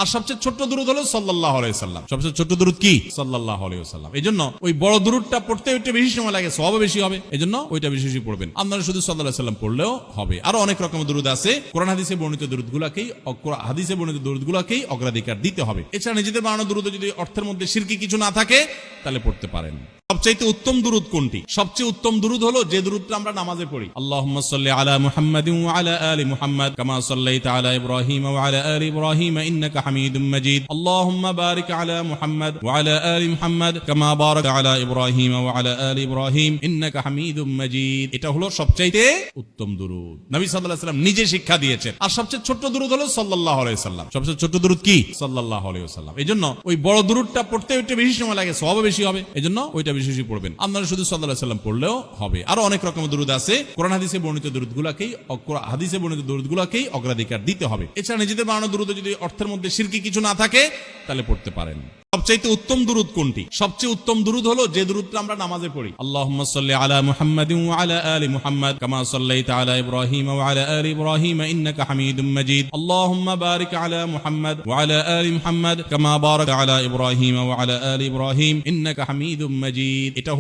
আর সবচেয়ে ছোট্ট দুরূদ হলো সাল্লাল্লাহু আলাইহি ওয়াসাল্লাম। সবচেয়ে ছোট্ট দুরূদ কি? সাল্লাল্লাহু আলাইহি ওয়াসাল্লাম। এইজন্য ওই বড় দুরূদটা পড়তে একটু বেশি সময় লাগে, সওয়াবও বেশি হবে, এজন্য ওইটা বেশি বেশি পড়বেন। আপনারা শুধু সাল্লাল্লাহু আলাইহি ওয়াসাল্লাম পড়লেও হবে। আরো অনেক রকমের দুরূদ আছে। কোরআন হাদিসে বর্ণিত দুরূদগুলোকেই অগ্রাধিকার দিতে হবে। এছাড়া নিজেদের বানানো দুরূদ যদি অর্থের মধ্যে শিরকি কিছু না থাকে তাহলে পড়তে পারেন। সবচাইতে উত্তম দুরূদ কোনটি? সবচেয়ে উত্তম দুরূদ হলো যে দুরূদটা আমরা নামাজে পড়ি। আল্লাহুম্মা সাল্লি আলা মুহাম্মাদিন ওয়া আলা আলি মুহাম্মাদ কামা সাল্লাইতা আলা ইব্রাহিম ওয়া আলা আলি ইব্রাহিম ইন্নাকা হামিদুম মাজিদ। আল্লাহুম্মা বারিক আলা মুহাম্মাদ ওয়া আলা আলি মুহাম্মাদ কামা বারাকতা আলা ইব্রাহিম ওয়া আলা আলি ইব্রাহিম ইন্নাকা হামিদুম মাজিদ। এটা হলো সবচাইতে উত্তম দুরূদ, নবী সাল্লাল্লাহু আলাইহি ওয়াসাল্লাম নিজে শিক্ষা দিয়েছেন। আর সবচেয়ে ছোট্ট দুরূদ হলো সাল্লাল্লাহু আলাইহি ওয়াসাল্লাম। সবচেয়ে ছোট্ট দুরূদ কি? সাল্লাল্লাহু আলাইহি ওয়াসাল্লাম। এইজন্য ওই বড় দুরূদটা পড়তে একটু বেশি সময় লাগে, সওয়াবও বেশি হবে, এজন্য ওইটা বেশি বেশি পড়বেন। আপনারা শুধু সাল্লাল্লাহু আলাইহি ওয়াসাল্লাম পড়লেও হবে। আরো অনেক রকমের দুরূদ আছে। কোরআন হাদিসে বর্ণিত দুরূদগুলোকেই অগ্রাধিকার দিতে হবে। এছাড়া নিজেদের বানানো দুরূদ যদি অর্থের মধ্যে শিরকি কিছু না থাকে তাহলে পড়তে পারেন। সবচাইতে উত্তম দুরূদ কোনটি? সবচেয়ে উত্তম দুরূদ হলো যে দুরূদটা আমরা নামাজে পড়ি। আল্লাহুম্মা সাল্লি আলা মুহাম্মাদিন ওয়া আলা আলি মুহাম্মাদ কামা সাল্লাইতা আলা ইব্রাহিম ওয়া আলা আলি ইব্রাহিম ইন্নাকা হামিদুম মাজিদ। আল্লাহুম্মা বারিক আলা মুহাম্মাদ ওয়া আলা আলি মুহাম্মাদ কামা বারাকতা আলা ইব্রাহিম ওয়া আলা আলি ইব্রাহিম ইন্নাকা হামিদুম মাজিদ। এটা